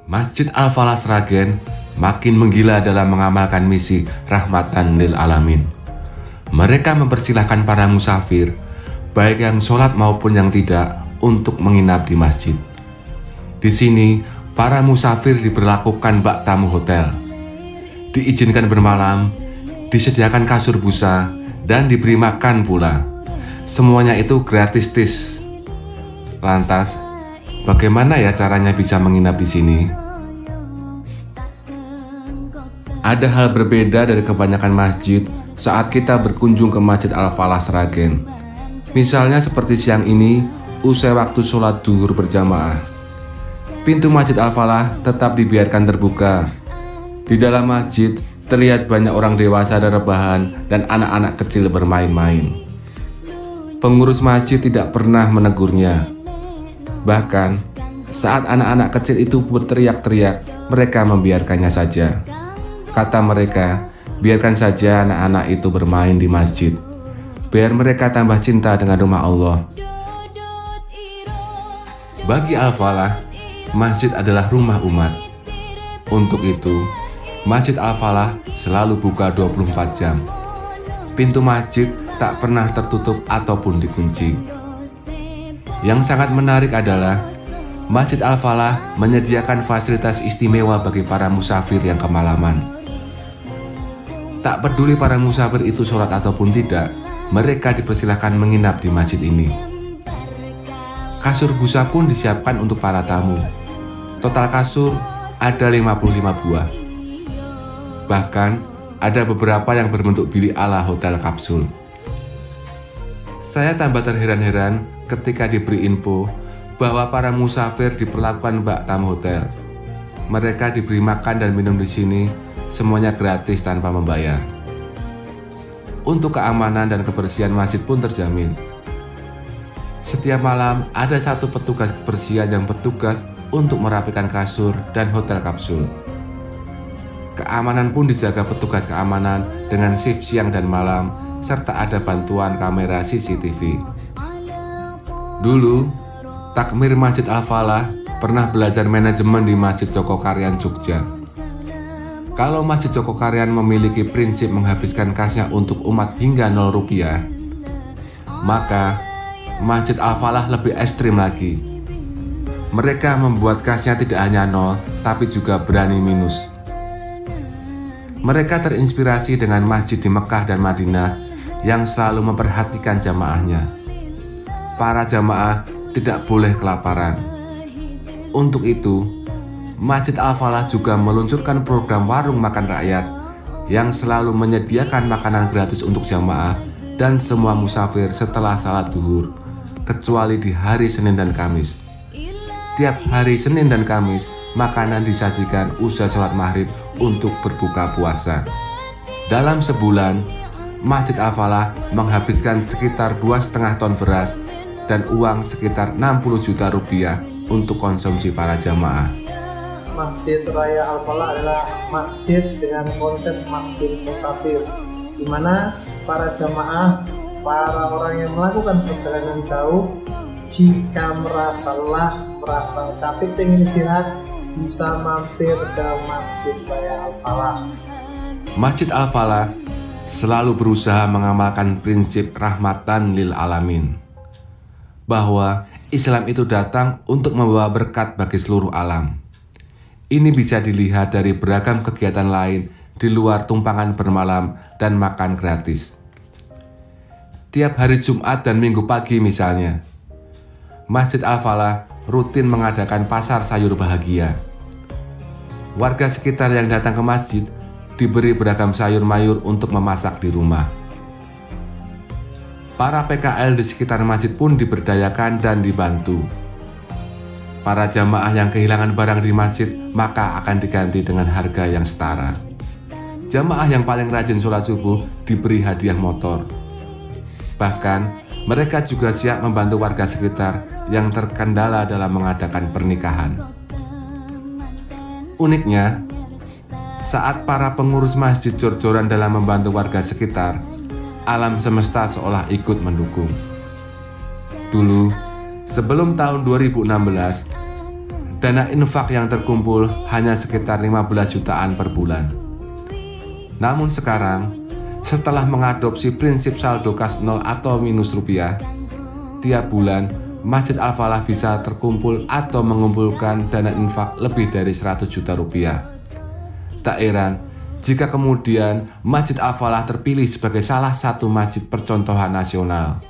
Masjid Al-Falah Sragen makin menggila dalam mengamalkan misi rahmatan lil alamin. Mereka mempersilahkan para musafir, baik yang sholat maupun yang tidak, untuk menginap di masjid. Di sini, para musafir diberlakukan bak tamu hotel. Diizinkan bermalam, disediakan kasur busa, dan diberi makan pula. Semuanya itu gratis, tis. Lantas, bagaimana ya caranya bisa menginap di sini? Ada hal berbeda dari kebanyakan masjid saat kita berkunjung ke Masjid Al-Falah Sragen. Misalnya seperti siang ini, usai waktu sholat duhur berjamaah. Pintu Masjid Al-Falah tetap dibiarkan terbuka. Di dalam masjid terlihat banyak orang dewasa dan rebahan dan anak-anak kecil bermain-main. Pengurus masjid tidak pernah menegurnya. Bahkan, saat anak-anak kecil itu berteriak-teriak, mereka membiarkannya saja. Kata mereka, biarkan saja anak-anak itu bermain di masjid, biar mereka tambah cinta dengan rumah Allah. Bagi Al-Falah, masjid adalah rumah umat. Untuk itu, Masjid Al-Falah selalu buka 24 jam. Pintu masjid tak pernah tertutup ataupun dikunci. Yang sangat menarik adalah Masjid Al-Falah menyediakan fasilitas istimewa bagi para musafir yang kemalaman. Tak peduli para musafir itu sholat ataupun tidak, mereka dipersilahkan menginap di masjid ini. Kasur busa pun disiapkan untuk para tamu. Total kasur ada 55 buah. Bahkan ada beberapa yang berbentuk bilik ala hotel kapsul. Saya tambah terheran-heran ketika diberi info bahwa para musafir diperlakukan bak tamu hotel. Mereka diberi makan dan minum di sini, semuanya gratis tanpa membayar. Untuk keamanan dan kebersihan masjid pun terjamin. Setiap malam ada satu petugas kebersihan yang bertugas untuk merapikan kasur dan hotel kapsul. Keamanan pun dijaga petugas keamanan dengan shift siang dan malam, serta ada bantuan kamera CCTV. Dulu, takmir Masjid Al-Falah pernah belajar manajemen di Masjid Jogokaryan, Jogja. Kalau Masjid Jogokaryan memiliki prinsip menghabiskan kasnya untuk umat hingga 0 rupiah, maka Masjid Al-Falah lebih ekstrim lagi. Mereka membuat kasnya tidak hanya 0, tapi juga berani minus. Mereka terinspirasi dengan masjid di Mekah dan Madinah yang selalu memperhatikan jamaahnya. Para jamaah tidak boleh kelaparan. Untuk itu, Masjid Al-Falah juga meluncurkan program warung makan rakyat yang selalu menyediakan makanan gratis untuk jamaah dan semua musafir setelah salat duhur, kecuali di hari Senin dan Kamis. Tiap hari Senin dan Kamis, makanan disajikan usai sholat maghrib untuk berbuka puasa. Dalam sebulan, Masjid Al-Falah menghabiskan sekitar 2,5 ton beras dan uang sekitar 60 juta rupiah untuk konsumsi para jamaah. Masjid Raya Al-Falah adalah masjid dengan konsep masjid musafir, di mana para jamaah, para orang yang melakukan perjalanan jauh, jika merasa lelah, merasa capek, pengen istirahat, bisa mampir ke Masjid Raya Al-Falah. Masjid Al-Falah selalu berusaha mengamalkan prinsip rahmatan lil alamin, bahwa Islam itu datang untuk membawa berkat bagi seluruh alam. Ini bisa dilihat dari beragam kegiatan lain di luar tumpangan bermalam dan makan gratis. Tiap hari Jumat dan Minggu pagi misalnya, Masjid Al-Falah rutin mengadakan pasar sayur bahagia. Warga sekitar yang datang ke masjid diberi beragam sayur mayur untuk memasak di rumah. Para PKL di sekitar masjid pun diberdayakan dan dibantu. Para jamaah yang kehilangan barang di masjid maka akan diganti dengan harga yang setara. Jamaah yang paling rajin sholat subuh diberi hadiah motor. Bahkan mereka juga siap membantu warga sekitar yang terkendala dalam mengadakan pernikahan. Uniknya, saat para pengurus masjid jor-joran dalam membantu warga sekitar, alam semesta seolah ikut mendukung. Dulu, sebelum tahun 2016, dana infak yang terkumpul hanya sekitar 15 jutaan per bulan. Namun sekarang, setelah mengadopsi prinsip saldo kas nol atau minus rupiah, tiap bulan Masjid Al-Falah bisa terkumpul atau mengumpulkan dana infak lebih dari 100 juta rupiah. Tak heran jika kemudian Masjid Al-Falah terpilih sebagai salah satu masjid percontohan nasional.